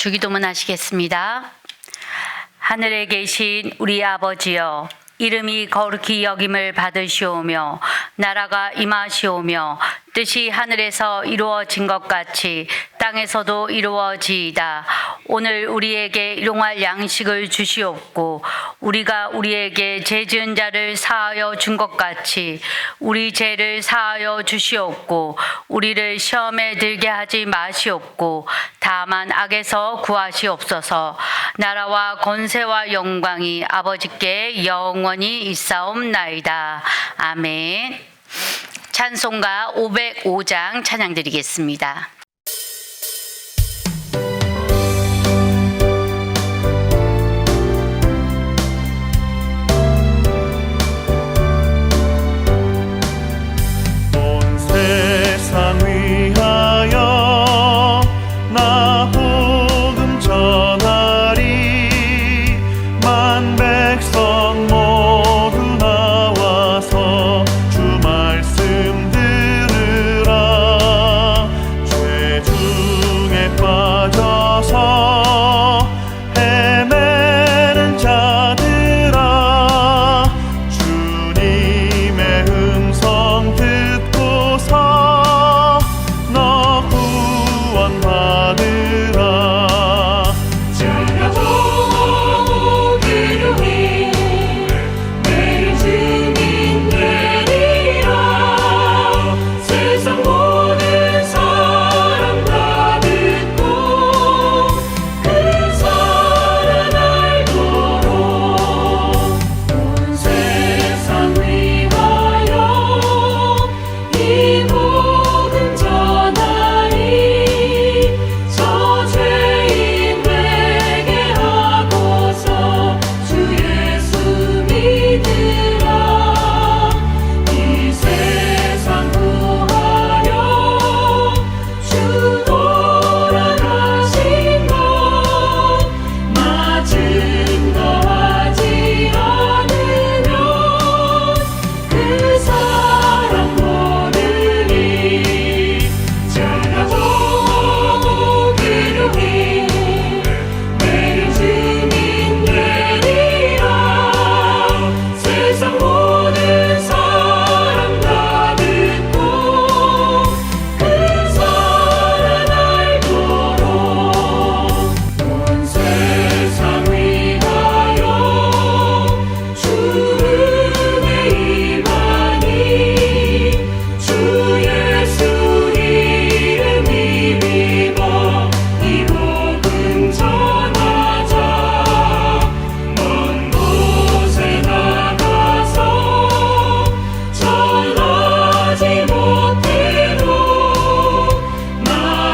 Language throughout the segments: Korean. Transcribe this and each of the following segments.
주기도문 하시겠습니다. 하늘에 계신 우리 아버지여, 이름이 거룩히 여김을 받으시오며 나라가 임하시오며 뜻이 하늘에서 이루어진 것 같이 땅에서도 이루어지이다. 오늘 우리에게 일용할 양식을 주시옵고 우리가 우리에게 죄 지은 자를 사하여 준 것 같이 우리 죄를 사하여 주시옵고 우리를 시험에 들게 하지 마시옵고 다만 악에서 구하시옵소서. 나라와 권세와 영광이 아버지께 영원히 있사옵나이다. 아멘. 찬송가 505장 찬양 드리겠습니다. 온 세상 위하여 나 복음 전하리. 만 백성 모두 나와서 주 말씀 들으라. 죄 중에 빠져서 헤매는 자들아, 주님의 음성 듣고서 너 구원받으라. 전하고 기름이 내일 주민 되리라. 세상 모든 사람 다 듣고 그 사랑 알도록 온 세상 위하여 이 복음 전하리. 저 죄인 회개하고서 주 예수 믿으라. 이 세상 구하려 주 돌아가신 것 나 증거하지 않으면 그 사랑 모르리. 전하고 기름이 내일 주민 되리라. 세상 모든 사람 다 듣고 그 사랑 알도록 온 세상 위하여 주 은혜 임하니. 주 예수 이름 힘입어 이 복음 전하자. 먼 곳에 나가서 전하지 못해도 나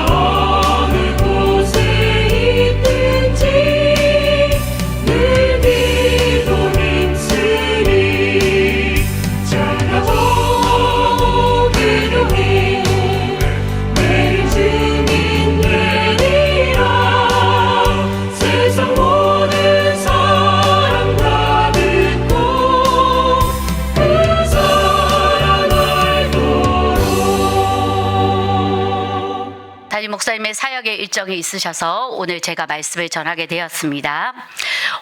어느 곳에 있든지 늘 기도 힘쓰리. 전하고 기름이 내일 주민 되리라. 세상 모든 사람 다 듣고 그 사랑 알도록. 담임 목사님의 사역의 일정이 있으셔서 오늘 제가 말씀을 전하게 되었습니다.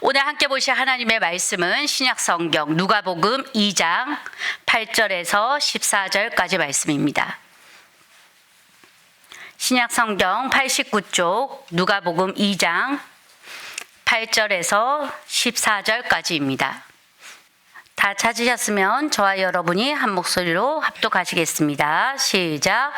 오늘 함께 보실 하나님의 말씀은 신약성경 누가복음 2장 8절에서 14절까지 말씀입니다. 신약성경 89쪽 누가복음 2장 8절에서 14절까지입니다. 다 찾으셨으면 저와 여러분이 한 목소리로 합독하시겠습니다. 시작.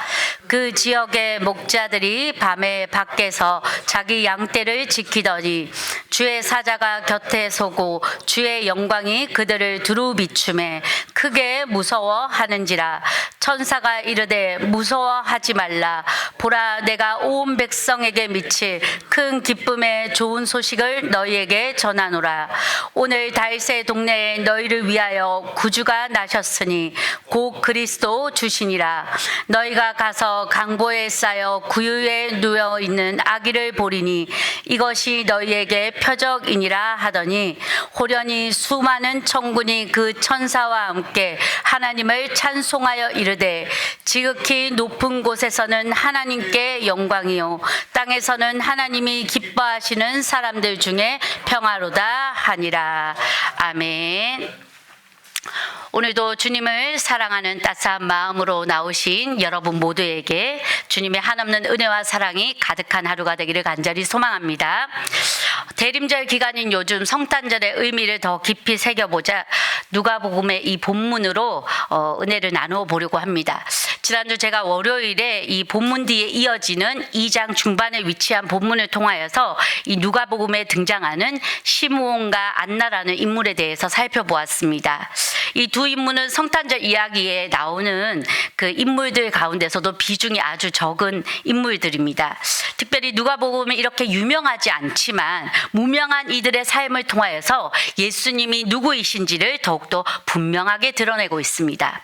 그 지역의 목자들이 밤에 밖에서 자기 양떼를 지키더니 주의 사자가 곁에 서고 주의 영광이 그들을 두루 비추매 크게 무서워하는지라. 천사가 이르되 무서워하지 말라. 보라, 내가 온 백성에게 미칠 큰 기쁨의 좋은 소식을 너희에게 전하노라. 오늘 다윗의 동네에 너희를 위하여 구주가 나셨으니 곧 그리스도 주시니라. 너희가 가서 강보에 쌓여 구유에 누워 있는 아기를 보리니 이것이 너희에게 표적이니라 하더니 호련히 수많은 천군이 그 천사와 함께 하나님을 찬송하여 이르되 이르되 지극히 높은 곳에서는 하나님께 영광이요 땅에서는 하나님이 기뻐하시는 사람들 중에 평화로다 하니라. 아멘. 오늘도 주님을 사랑하는 따스한 마음으로 나오신 여러분 모두에게 주님의 한없는 은혜와 사랑이 가득한 하루가 되기를 간절히 소망합니다. 대림절 기간인 요즘 성탄절의 의미를 더 깊이 새겨보자 누가복음의 이 본문으로 은혜를 나누어 보려고 합니다. 지난주 제가 월요일에 이 본문 뒤에 이어지는 2장 중반에 위치한 본문을 통하여서 이 누가복음에 등장하는 시므온과 안나라는 인물에 대해서 살펴보았습니다. 이 두 인물은 성탄절 이야기에 나오는 그 인물들 가운데서도 비중이 아주 적은 인물들입니다. 특별히 누가복음은 이렇게 유명하지 않지만 무명한 이들의 삶을 통하여서 예수님이 누구이신지를 더욱더 분명하게 드러내고 있습니다.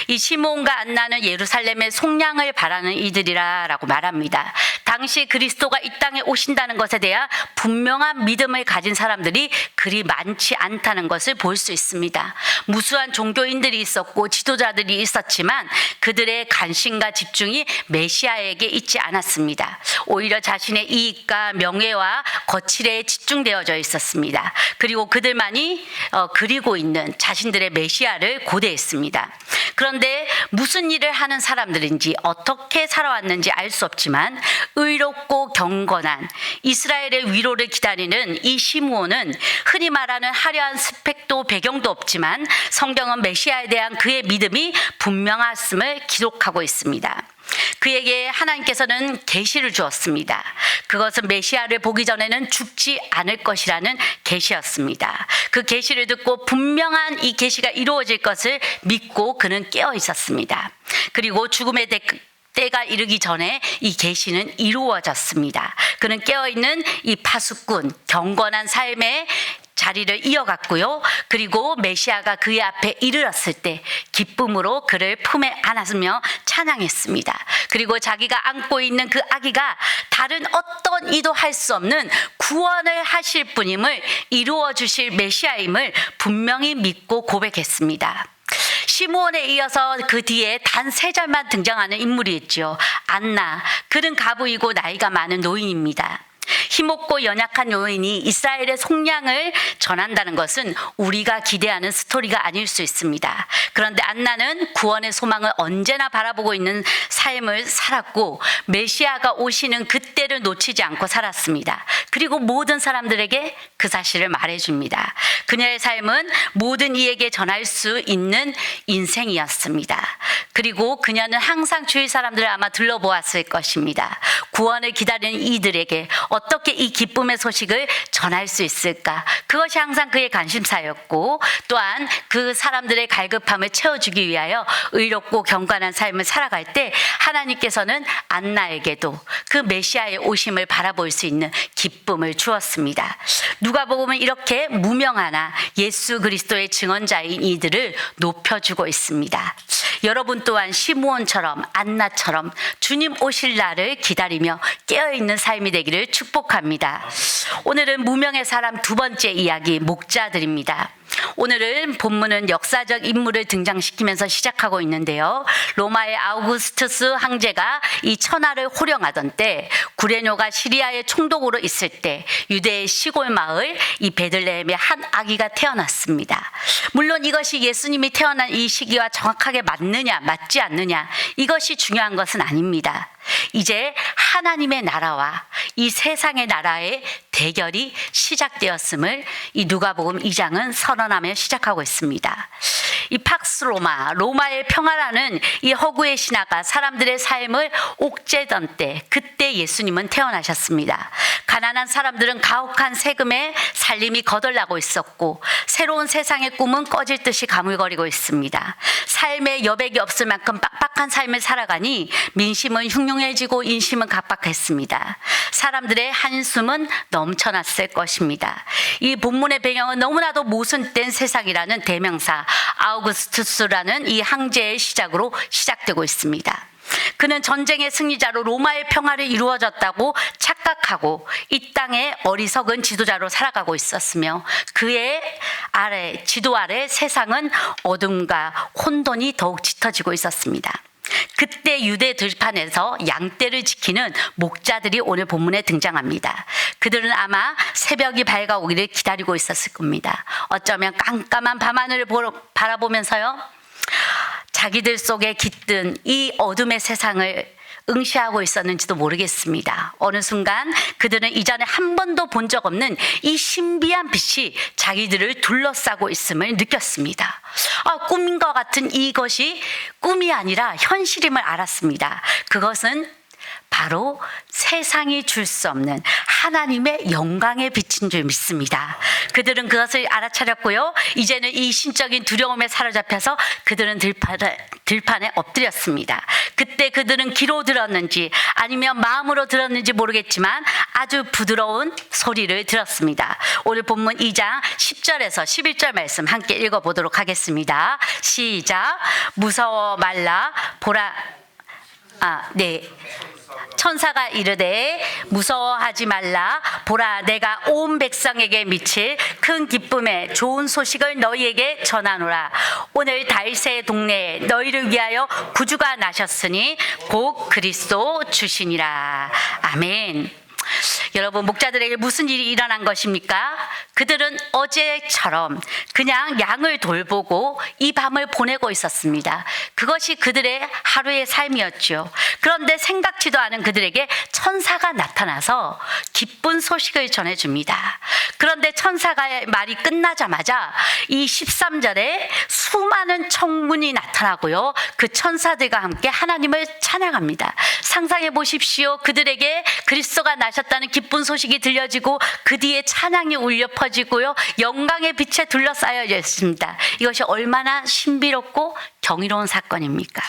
이 시므온과 안나는 예루살렘의 속량을 바라는 이들이라고 말합니다. 당시 그리스도가 이 땅에 오신다는 것에 대한 분명한 믿음을 가진 사람들이 그리 많지 않다는 것을 볼 수 있습니다. 무수한 종교인들이 있었고 지도자들이 있었지만 그들의 관심과 집중이 메시아에게 있지 않았습니다. 오히려 자신의 이익과 명예와 거칠에 집중되어져 있었습니다. 그리고 그들만이 그리고 있는 자신들의 메시아를 고대했습니다. 그런데 무슨 일을 하는 사람들인지 어떻게 살아왔는지 알 수 없지만 의롭고 경건한 이스라엘의 위로를 기다리는 이 시므온은 흔히 말하는 화려한 스펙도 배경도 없지만 성경은 메시아에 대한 그의 믿음이 분명했음을 기록하고 있습니다. 그에게 하나님께서는 계시를 주었습니다. 그것은 메시아를 보기 전에는 죽지 않을 것이라는 계시였습니다. 그 계시를 듣고 분명한 이 계시가 이루어질 것을 믿고 그는 깨어 있었습니다. 그리고 죽음의 때가 이르기 전에 이 계시는 이루어졌습니다. 그는 깨어있는 이 파수꾼 경건한 삶의 자리를 이어갔고요. 그리고 메시아가 그의 앞에 이르렀을 때 기쁨으로 그를 품에 안았으며 찬양했습니다. 그리고 자기가 안고 있는 그 아기가 다른 어떤 이도 할 수 없는 구원을 하실 분임을 이루어 주실 메시아임을 분명히 믿고 고백했습니다. 시므온에 이어서 그 뒤에 단 3절만 등장하는 인물이 있죠. 안나. 그는 가부이고 나이가 많은 노인입니다. 힘없고 연약한 요인이 이스라엘의 속량을 전한다는 것은 우리가 기대하는 스토리가 아닐 수 있습니다. 그런데 안나는 구원의 소망을 언제나 바라보고 있는 삶을 살았고 메시아가 오시는 그때를 놓치지 않고 살았습니다. 그리고 모든 사람들에게 그 사실을 말해줍니다. 그녀의 삶은 모든 이에게 전할 수 있는 인생이었습니다. 그리고 그녀는 항상 주위 사람들을 아마 들러보았을 것입니다. 구원을 기다리는 이들에게 어떻게 이 기쁨의 소식을 전할 수 있을까? 그것이 항상 그의 관심사였고 또한 그 사람들의 갈급함을 채워주기 위하여 의롭고 경건한 삶을 살아갈 때 하나님께서는 안나에게도 그 메시아의 오심을 바라볼 수 있는 기쁨을 주었습니다. 누가복음은 이렇게 무명하나 예수 그리스도의 증언자인 이들을 높여주고 있습니다. 여러분 또한 시므온처럼 안나처럼 주님 오실 날을 기다리며 깨어있는 삶이 되기를 축복합니다. 오늘은 무명의 사람 두 번째 이야기 목자들입니다. 오늘은 본문은 역사적 인물을 등장시키면서 시작하고 있는데요. 로마의 아우구스투스 황제가 이 천하를 호령하던 때 구레뇨가 시리아의 총독으로 있을 때 유대의 시골 마을 이 베들레헴에 한 아기가 태어났습니다. 물론 이것이 예수님이 태어난 이 시기와 정확하게 맞느냐 맞지 않느냐 이것이 중요한 것은 아닙니다. 이제 하나님의 나라와 이 세상의 나라의 대결이 시작되었음을 이 누가복음 2장은 선언하며 시작하고 있습니다. 이 팍스 로마의 평화라는 이 허구의 신화가 사람들의 삶을 옥죄던 때 그때 예수님은 태어나셨습니다. 가난한 사람들은 가혹한 세금에 살림이 거덜나고 있었고 새로운 세상의 꿈은 꺼질 듯이 가물거리고 있습니다. 삶에 여백이 없을 만큼 빡빡한 삶을 살아가니 민심은 흉흉해지고 인심은 각박했습니다. 사람들의 한숨은 넘쳐났을 것입니다. 이 본문의 배경은 너무나도 모순된 세상이라는 대명사 아우구스투스라는 이 황제의 시작으로 시작되고 있습니다. 그는 전쟁의 승리자로 로마의 평화를 이루어졌다고 착각하고 이 땅의 어리석은 지도자로 살아가고 있었으며 그의 지도 아래 세상은 어둠과 혼돈이 더욱 짙어지고 있었습니다. 그때 유대 들판에서 양떼를 지키는 목자들이 오늘 본문에 등장합니다. 그들은 아마 새벽이 밝아오기를 기다리고 있었을 겁니다. 어쩌면 깜깜한 밤하늘을 바라보면서요, 자기들 속에 깃든 이 어둠의 세상을 응시하고 있었는지도 모르겠습니다. 어느 순간 그들은 이전에 한 번도 본 적 없는 이 신비한 빛이 자기들을 둘러싸고 있음을 느꼈습니다. 꿈과 같은 이것이 꿈이 아니라 현실임을 알았습니다. 그것은 바로 세상이 줄 수 없는 하나님의 영광의 빛인 줄 믿습니다. 그들은 그것을 알아차렸고요. 이제는 이 신적인 두려움에 사로잡혀서 그들은 들판에 엎드렸습니다. 그때 그들은 귀로 들었는지 아니면 마음으로 들었는지 모르겠지만 아주 부드러운 소리를 들었습니다. 오늘 본문 2장 10절에서 11절 말씀 함께 읽어보도록 하겠습니다. 시작. 무서워 말라 보라. 천사가 이르되 무서워하지 말라. 보라, 내가 온 백성에게 미칠 큰 기쁨의 좋은 소식을 너희에게 전하노라. 오늘 다윗의 동네에 너희를 위하여 구주가 나셨으니 곧 그리스도 주시니라. 아멘. 여러분, 목자들에게 무슨 일이 일어난 것입니까? 그들은 어제처럼 그냥 양을 돌보고 이 밤을 보내고 있었습니다. 그것이 그들의 하루의 삶이었죠. 그런데 생각지도 않은 그들에게 천사가 나타나서 기쁜 소식을 전해줍니다. 그런데 천사의 말이 끝나자마자 이 13절에 수많은 천군이 나타나고요, 그 천사들과 함께 하나님을 찬양합니다. 상상해 보십시오. 그들에게 그리스도가 나셨다는 기쁜 소식이 들려지고 그 뒤에 찬양이 울려 퍼지고요, 영광의 빛에 둘러싸여 있습니다. 이것이 얼마나 신비롭고 경이로운 사건입니까?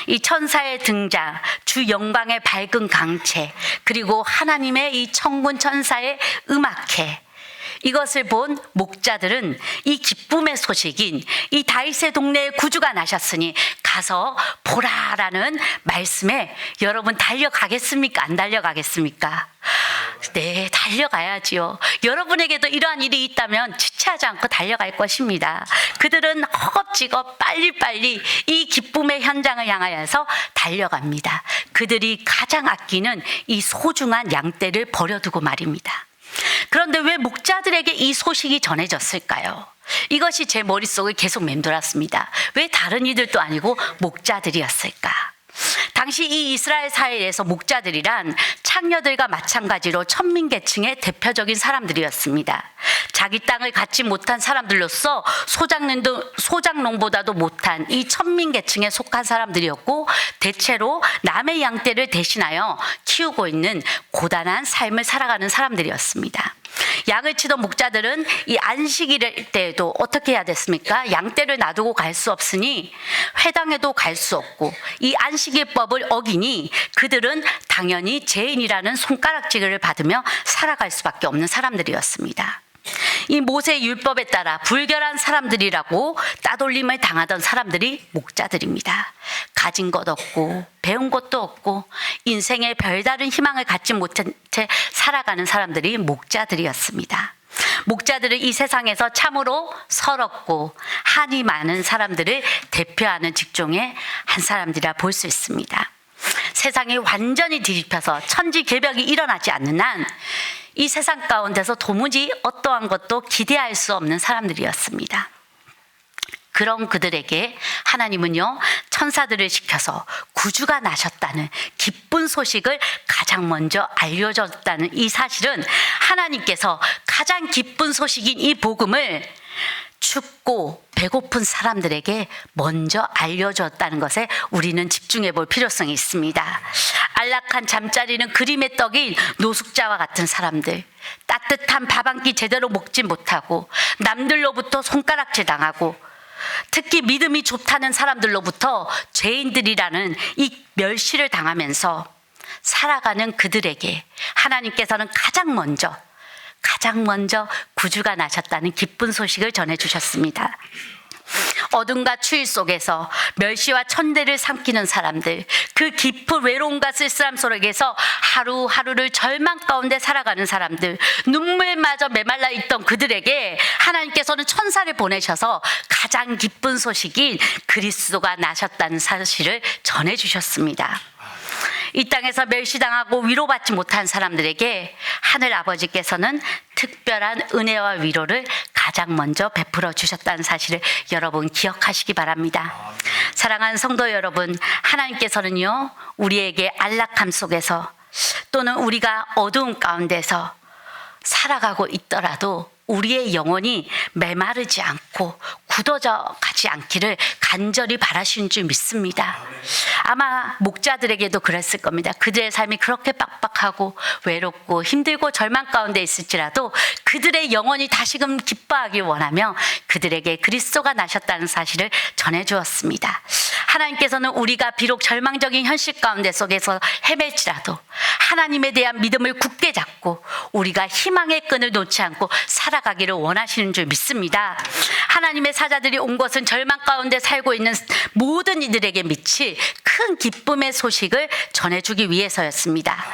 이 천사의 등장, 주 영광의 밝은 강체, 그리고 하나님의 이 천군 천사의 음악회, 이것을 본 목자들은 이 기쁨의 소식인 이 다윗의 동네에 구주가 나셨으니 가서 보라라는 말씀에 여러분 달려가겠습니까? 안 달려가겠습니까? 네, 달려가야지요. 여러분에게도 이러한 일이 있다면 지체하지 않고 달려갈 것입니다. 그들은 허겁지겁 빨리빨리 이 기쁨의 현장을 향하여서 달려갑니다. 그들이 가장 아끼는 이 소중한 양떼를 버려두고 말입니다. 그런데 왜 목자들에게 이 소식이 전해졌을까요? 이것이 제 머릿속을 계속 맴돌았습니다. 왜 다른 이들도 아니고 목자들이었을까? 당시 이 이스라엘 사회에서 목자들이란 창녀들과 마찬가지로 천민계층의 대표적인 사람들이었습니다. 자기 땅을 갖지 못한 사람들로서 소장농보다도 못한 이 천민계층에 속한 사람들이었고, 대체로 남의 양떼를 대신하여 키우고 있는 고단한 삶을 살아가는 사람들이었습니다. 양을 치던 목자들은 이 안식일 때에도 어떻게 해야 됐습니까? 양떼를 놔두고 갈 수 없으니 회당에도 갈 수 없고, 이 안식일법을 어기니 그들은 당연히 죄인이라는 손가락질을 받으며 살아갈 수밖에 없는 사람들이었습니다. 이 모세 율법에 따라 불결한 사람들이라고 따돌림을 당하던 사람들이 목자들입니다. 가진 것 없고 배운 것도 없고 인생에 별다른 희망을 갖지 못한 채 살아가는 사람들이 목자들이었습니다. 목자들은 이 세상에서 참으로 서럽고 한이 많은 사람들을 대표하는 직종의 한 사람들이라 볼 수 있습니다. 세상이 완전히 뒤집혀서 천지개벽이 일어나지 않는 한 이 세상 가운데서 도무지 어떠한 것도 기대할 수 없는 사람들이었습니다. 그런 그들에게 하나님은요, 천사들을 시켜서 구주가 나셨다는 기쁜 소식을 가장 먼저 알려줬다는 이 사실은 하나님께서 가장 기쁜 소식인 이 복음을 춥고 배고픈 사람들에게 먼저 알려줬다는 것에 우리는 집중해 볼 필요성이 있습니다. 안락한 잠자리는 그림의 떡인 노숙자와 같은 사람들, 따뜻한 밥 한 끼 제대로 먹지 못하고 남들로부터 손가락질 당하고, 특히 믿음이 좋다는 사람들로부터 죄인들이라는 이 멸시를 당하면서 살아가는 그들에게 하나님께서는 가장 먼저 구주가 나셨다는 기쁜 소식을 전해주셨습니다. 어둠과 추위 속에서 멸시와 천대를 삼키는 사람들, 그 깊은 외로움과 쓸쓸함 속에서 하루하루를 절망 가운데 살아가는 사람들, 눈물마저 메말라 있던 그들에게 하나님께서는 천사를 보내셔서 가장 기쁜 소식인 그리스도가 나셨다는 사실을 전해주셨습니다. 이 땅에서 멸시당하고 위로받지 못한 사람들에게 하늘 아버지께서는 특별한 은혜와 위로를 가장 먼저 베풀어 주셨다는 사실을 여러분 기억하시기 바랍니다. 사랑하는 성도 여러분, 하나님께서는요, 우리에게 안락함 속에서 또는 우리가 어두움 가운데서 살아가고 있더라도 우리의 영혼이 메마르지 않고 굳어져 가지 않기를 간절히 바라시는 줄 믿습니다. 아마 목자들에게도 그랬을 겁니다. 그들의 삶이 그렇게 빡빡하고 외롭고 힘들고 절망 가운데 있을지라도 그들의 영혼이 다시금 기뻐하길 원하며 그들에게 그리스도가 나셨다는 사실을 전해주었습니다. 하나님께서는 우리가 비록 절망적인 현실 가운데 속에서 헤맬지라도 하나님에 대한 믿음을 굳게 잡고 우리가 희망의 끈을 놓지 않고 살아가기를 원하시는 줄 믿습니다. 하나님의 사자들이 온 것은 절망 가운데 살고 있는 모든 이들에게 미칠 큰 기쁨의 소식을 전해주기 위해서였습니다.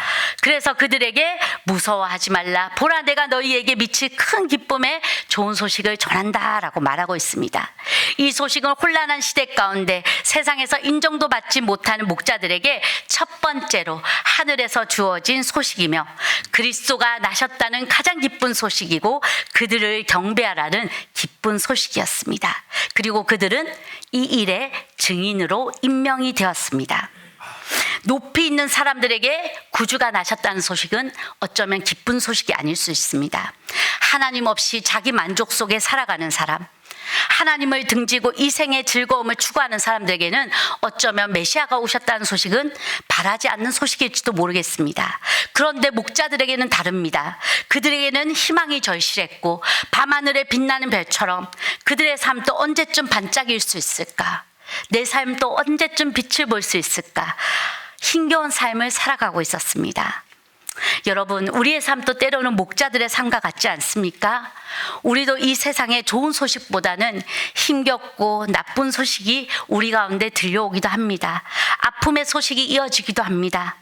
그래서 그들에게 무서워하지 말라, 보라 내가 너희에게 미칠 큰 기쁨의 좋은 소식을 전한다라고 말하고 있습니다. 이 소식은 혼란한 시대 가운데 세상에서 인정도 받지 못하는 목자들에게 첫 번째로 하늘에서 주어진 소식이며 그리스도가 나셨다는 가장 기쁜 소식이고 그들을 경배하라는 기쁜 소식이었습니다. 그리고 그들은 이 일의 증인으로 임명이 되었습니다. 높이 있는 사람들에게 구주가 나셨다는 소식은 어쩌면 기쁜 소식이 아닐 수 있습니다. 하나님 없이 자기 만족 속에 살아가는 사람, 하나님을 등지고 이 생의 즐거움을 추구하는 사람들에게는 어쩌면 메시아가 오셨다는 소식은 바라지 않는 소식일지도 모르겠습니다. 그런데 목자들에게는 다릅니다. 그들에게는 희망이 절실했고 밤하늘에 빛나는 별처럼 그들의 삶도 언제쯤 반짝일 수 있을까? 내 삶도 언제쯤 빛을 볼 수 있을까? 힘겨운 삶을 살아가고 있었습니다. 여러분, 우리의 삶도 때로는 목자들의 삶과 같지 않습니까? 우리도 이 세상의 좋은 소식보다는 힘겹고 나쁜 소식이 우리 가운데 들려오기도 합니다. 아픔의 소식이 이어지기도 합니다.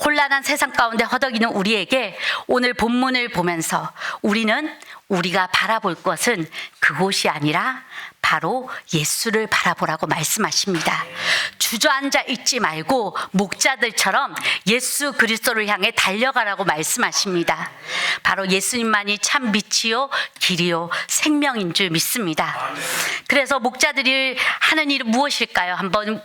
혼란한 세상 가운데 허덕이는 우리에게 오늘 본문을 보면서 우리가 바라볼 것은 그곳이 아니라 바로 예수를 바라보라고 말씀하십니다. 주저앉아 있지 말고 목자들처럼 예수 그리스도를 향해 달려가라고 말씀하십니다. 바로 예수님만이 참 빛이요 길이요 생명인 줄 믿습니다. 그래서 목자들이 하는 일은 무엇일까요? 한번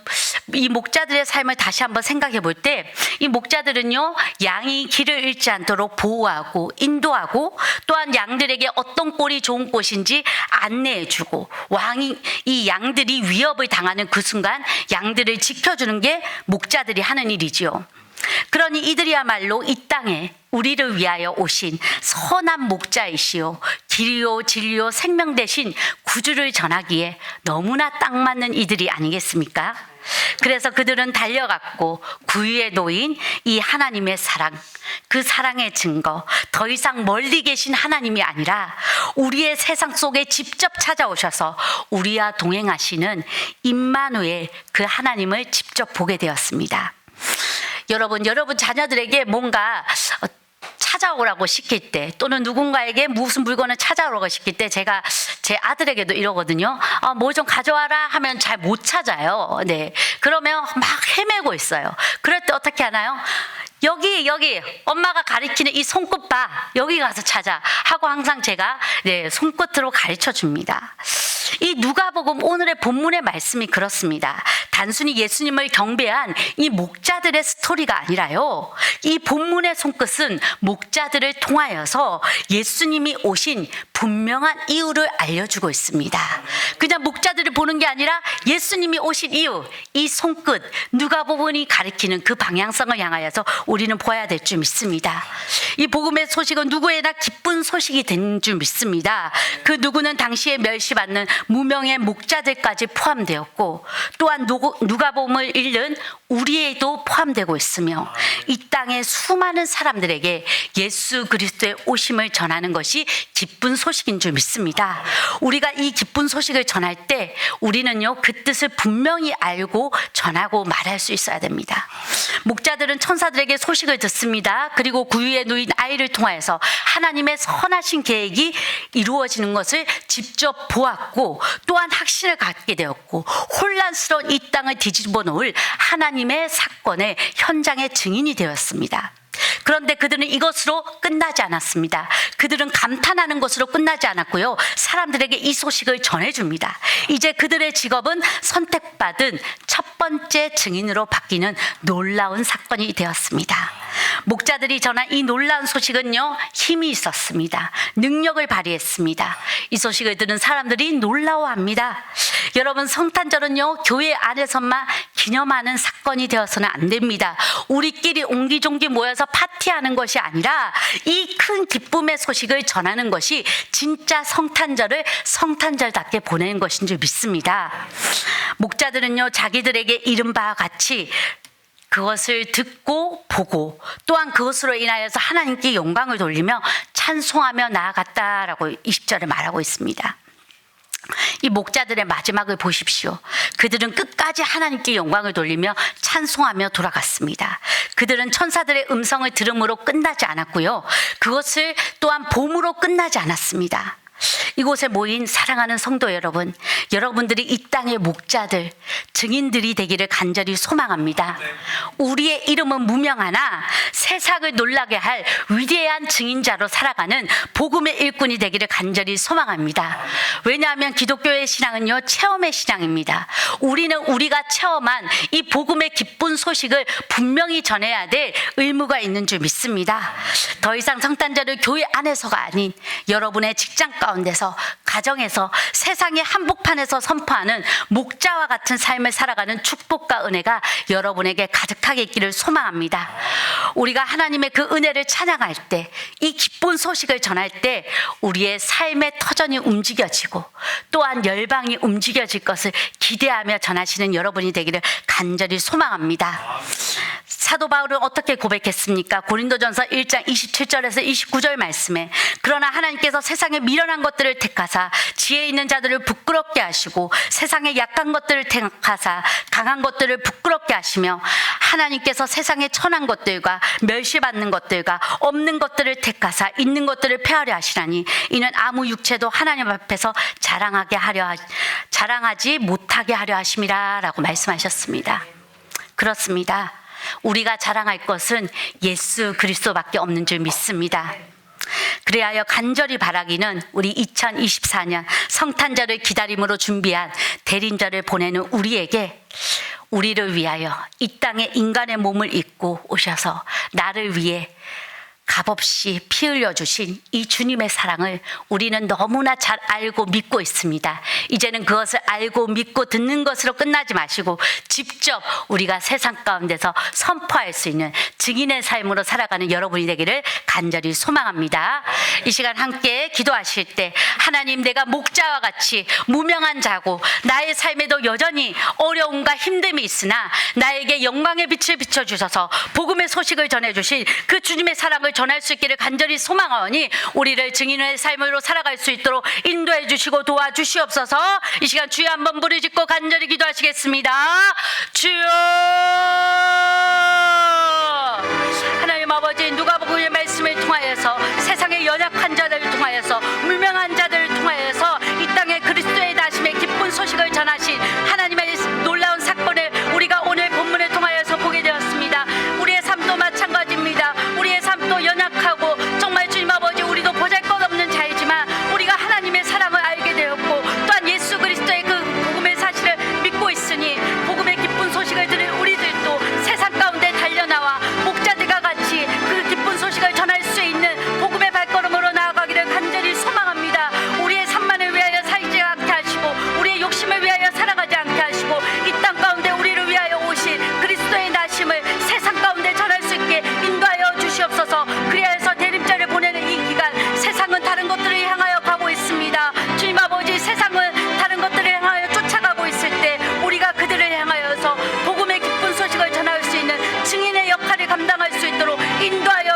이 목자들의 삶을 다시 한번 생각해 볼 때 이 목자들은요, 양이 길을 잃지 않도록 보호하고 인도하고 또한 양들에게 어떤 꼴이 좋은 곳인지 안내해주고 이 양들이 위협을 당하는 그 순간 양들을 지켜주는 게 목자들이 하는 일이지요. 그러니 이들이야말로 이 땅에 우리를 위하여 오신 선한 목자이시오 길이요 진리요 생명 대신 구주를 전하기에 너무나 딱 맞는 이들이 아니겠습니까? 그래서 그들은 달려갔고 구유에 놓인 이 하나님의 사랑, 그 사랑의 증거, 더 이상 멀리 계신 하나님이 아니라 우리의 세상 속에 직접 찾아오셔서 우리와 동행하시는 임마누엘 그 하나님을 직접 보게 되었습니다. 여러분 자녀들에게 뭔가 찾아오라고 시킬 때 또는 누군가에게 무슨 물건을 찾아오라고 시킬 때 제가 제 아들에게도 이러거든요. 뭐 좀 가져와라 하면 잘 못 찾아요. 네. 그러면 막 헤매고 있어요. 그럴 때 어떻게 하나요? 여기 엄마가 가리키는 이 손끝 봐. 여기 가서 찾아 하고 항상 제가 손끝으로 가르쳐 줍니다. 이 누가복음 오늘의 본문의 말씀이 그렇습니다. 단순히 예수님을 경배한 이 목자들의 스토리가 아니라요. 이 본문의 손끝은 목자들을 통하여서 예수님이 오신 분명한 이유를 알려주고 있습니다. 그냥 목자들을 보는 게 아니라 예수님이 오신 이유, 이 손끝, 누가복음이 가리키는 그 방향성을 향하여서 우리는 보아야 될 줄 믿습니다. 이 복음의 소식은 누구에나 기쁜 소식이 된 줄 믿습니다. 그 누구는 당시에 멸시받는 무명의 목자들까지 포함되었고 또한 누가복음을 읽는 우리에도 포함되고 있으며 이 땅의 수많은 사람들에게 예수 그리스도의 오심을 전하는 것이 기쁜 소식인 줄 믿습니다. 우리가 이 기쁜 소식을 전할 때 우리는요, 그 뜻을 분명히 알고 전하고 말할 수 있어야 됩니다. 목자들은 천사들에게 소식을 듣습니다. 그리고 구유에 누인 아이를 통하여서 하나님의 선하신 계획이 이루어지는 것을 직접 보았고 또한 확신을 갖게 되었고 혼란스러운 이 땅을 뒤집어 놓을 하나님의 사건의 현장의 증인이 되었습니다. 그런데 그들은 이것으로 끝나지 않았습니다. 그들은 감탄하는 것으로 끝나지 않았고요. 사람들에게 이 소식을 전해줍니다. 이제 그들의 직업은 선택받은 첫 번째 증인으로 바뀌는 놀라운 사건이 되었습니다. 목자들이 전한 이 놀라운 소식은요, 힘이 있었습니다. 능력을 발휘했습니다. 이 소식을 들은 사람들이 놀라워합니다. 여러분, 성탄절은요, 교회 안에서만 기념하는 사건이 되어서는 안 됩니다. 우리끼리 옹기종기 모여서 파티하는 것이 아니라 이 큰 기쁨의 소식을 전하는 것이 진짜 성탄절을 성탄절답게 보내는 것인 줄 믿습니다. 목자들은요, 자기들에게 이른 바와 같이 그것을 듣고 보고 또한 그것으로 인하여서 하나님께 영광을 돌리며 찬송하며 나아갔다라고 20절에 말하고 있습니다. 이 목자들의 마지막을 보십시오. 그들은 끝까지 하나님께 영광을 돌리며 찬송하며 돌아갔습니다. 그들은 천사들의 음성을 들음으로 끝나지 않았고요. 그것을 또한 봄으로 끝나지 않았습니다. 이곳에 모인 사랑하는 성도 여러분, 여러분들이 이 땅의 목자들, 증인들이 되기를 간절히 소망합니다. 우리의 이름은 무명하나 세상을 놀라게 할 위대한 증인자로 살아가는 복음의 일꾼이 되기를 간절히 소망합니다. 왜냐하면 기독교의 신앙은요, 체험의 신앙입니다. 우리는 우리가 체험한 이 복음의 기쁜 소식을 분명히 전해야 될 의무가 있는 줄 믿습니다. 더 이상 성탄절을 교회 안에서가 아닌 여러분의 직장 가운데서, 가정에서, 세상의 한복판에서 선포하는 목자와 같은 삶을 살아가는 축복과 은혜가 여러분에게 가득하게 있기를 소망합니다. 우리가 하나님의 그 은혜를 찬양할 때, 이 기쁜 소식을 전할 때 우리의 삶의 터전이 움직여지고 또한 열방이 움직여질 것을 기대하며 전하시는 여러분이 되기를 간절히 소망합니다. 사도 바울은 어떻게 고백했습니까? 고린도전서 1장 27절에서 29절 말씀에, 그러나 하나님께서 세상에 미련한 것들을 택하사 지혜 있는 자들을 부끄럽게 하시고 세상의 약한 것들을 택하사 강한 것들을 부끄럽게 하시며 하나님께서 세상의 천한 것들과 멸시받는 것들과 없는 것들을 택하사 있는 것들을 폐하려 하시나니 이는 아무 육체도 하나님 앞에서 자랑하지 못하게 하려 하심이라 라고 말씀하셨습니다. 그렇습니다. 우리가 자랑할 것은 예수 그리스도밖에 없는 줄 믿습니다. 그리하여 간절히 바라기는 우리 2024년 성탄절을 기다림으로 준비한 대림절을 보내는 우리에게, 우리를 위하여 이 땅에 인간의 몸을 입고 오셔서 나를 위해 값없이 피 흘려주신 이 주님의 사랑을 우리는 너무나 잘 알고 믿고 있습니다. 이제는 그것을 알고 믿고 듣는 것으로 끝나지 마시고 직접 우리가 세상 가운데서 선포할 수 있는 증인의 삶으로 살아가는 여러분이 되기를 간절히 소망합니다. 이 시간 함께 기도하실 때, 하나님, 내가 목자와 같이 무명한 자고 나의 삶에도 여전히 어려움과 힘듦이 있으나 나에게 영광의 빛을 비춰주셔서 복음의 소식을 전해주신 그 주님의 사랑을 전할 수 있기를 간절히 소망하오니 우리를 증인의 삶으로 살아갈 수 있도록 인도해 주시고 도와주시옵소서. 이 시간 주여 한번 부르짖고 간절히 기도하시겠습니다. 주여. 하나님 아버지, 누가복음의 말씀을 통하여서 세상의 연약한 자들을 통하여서 무명한 자들을 통하여서 이 땅에 그리스도의 다심의 기쁜 소식을 전하신 하나님의 놀라운 사건을 우리가 오늘 본문을 통하여서 보게 되었습니다. 우리의 삶도 마찬가지입니다. 우리의 삶도 연약하고 정말 주님 아버지, 우리도 보잘것없는 자이지만 우리가 하나님의 사랑을 알게 되었고 또한 예수 그리스도의 그 복음의 사실을 믿고 있으니 복음의 기쁜 소식을 들은 우리들도 세상 가운데 달려나와 목자들과 같이 그 기쁜 소식을 감당할 수 있도록 인도하여